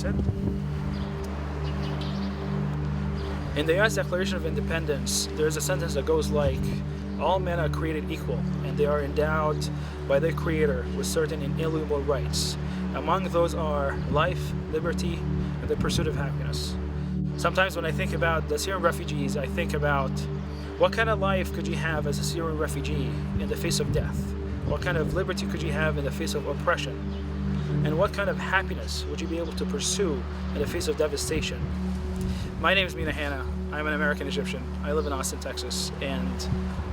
That's it. In the U.S. Declaration of Independence, there's a sentence that goes like, all men are created equal, and they are endowed by their Creator with certain inalienable rights. Among those are life, liberty, and the pursuit of happiness. Sometimes when I think about the Syrian refugees, I think about what kind of life could you have as a Syrian refugee in the face of death? What kind of liberty could you have in the face of oppression? And what kind of happiness would you be able to pursue in the face of devastation? My name is Mina Hanna. I'm an American Egyptian. I live in Austin, Texas, and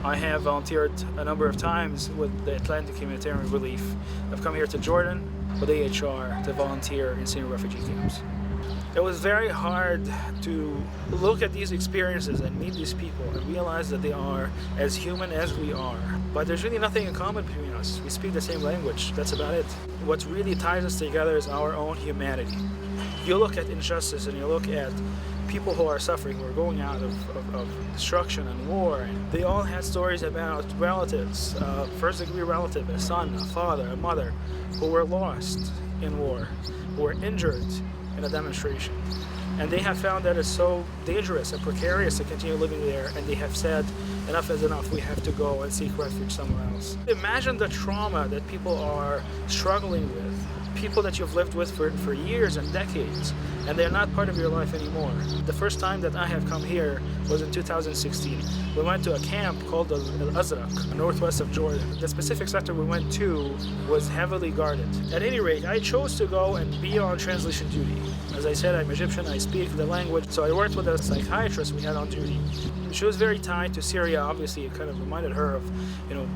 I have volunteered a number of times with the Atlantic Humanitarian Relief. I've come here to Jordan with AHR to volunteer in Syrian refugee camps. It was very hard to look at these experiences and meet these people and realize that they are as human as we are. But there's really nothing in common between us. We speak the same language, that's about it. What really ties us together is our own humanity. You look at injustice and you look at people who are suffering, who are going out of destruction and war. And they all had stories about relatives, first-degree relative, a son, a father, a mother, who were lost in war, who were injured in a demonstration. And they have found that it's so dangerous and precarious to continue living there, and they have said, enough is enough, we have to go and seek refuge somewhere else. Imagine the trauma that people are struggling with, people that you've lived with for years and decades, and they're not part of your life anymore. The first time that I have come here was in 2016. We went to a camp called Azraq, northwest of Jordan. The specific sector we went to was heavily guarded. At any rate, I chose to go and be on translation duty. As I said, I'm Egyptian, I speak the language, so I worked with a psychiatrist we had on duty. She was very tied to Syria. Obviously, it kind of reminded her of,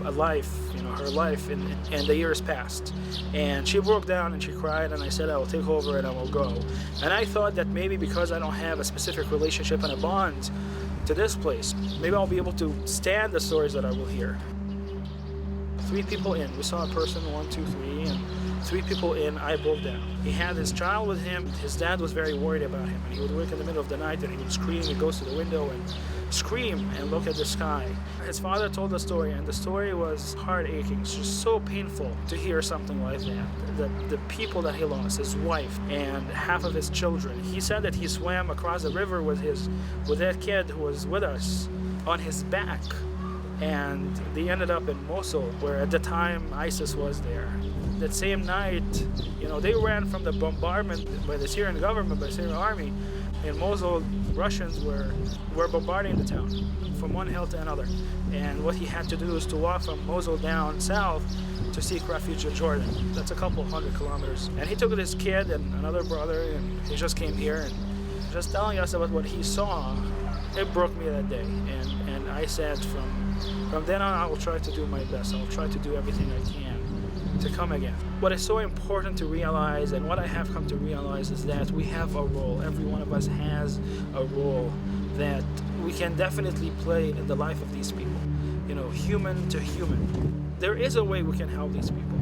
a life, her life in the years past. And she broke down and she cried, and I said, I will take over and I will go. And I thought that maybe because I don't have a specific relationship and a bond to this place, maybe I'll be able to stand the stories that I will hear. 3 people in, we saw a person, 1, 2, 3, and 3 people in, I broke down. He had his child with him. His dad was very worried about him, and he would wake in the middle of the night and he would scream. He goes to the window and scream and look at the sky. His father told the story, and the story was heart-aching. It's just so painful to hear something like that. The people that he lost, his wife and half of his children. He said that he swam across the river with that kid who was with us on his back, and they ended up in Mosul, where at the time ISIS was there. That same night, they ran from the bombardment by the Syrian government, by the Syrian army. In Mosul, Russians were bombarding the town from one hill to another. And what he had to do was to walk from Mosul down south to seek refuge in Jordan. That's a couple 100 kilometers. And he took his kid and another brother, and he just came here and just telling us about what he saw. It broke me that day. And I said from then on, I will try to do my best. I will try to do everything I can to come again. What is so important to realize, and what I have come to realize, is that we have a role. Every one of us has a role that we can definitely play in the life of these people, human to human. There is a way we can help these people.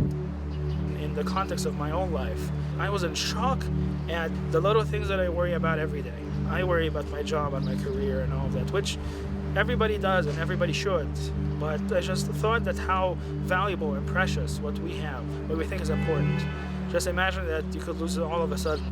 In the context of my own life, I was in shock at the little things that I worry about every day. I worry about my job and my career and all of that, which everybody does and everybody should. But I just thought that how valuable and precious what we have, what we think is important. Just imagine that you could lose it all of a sudden.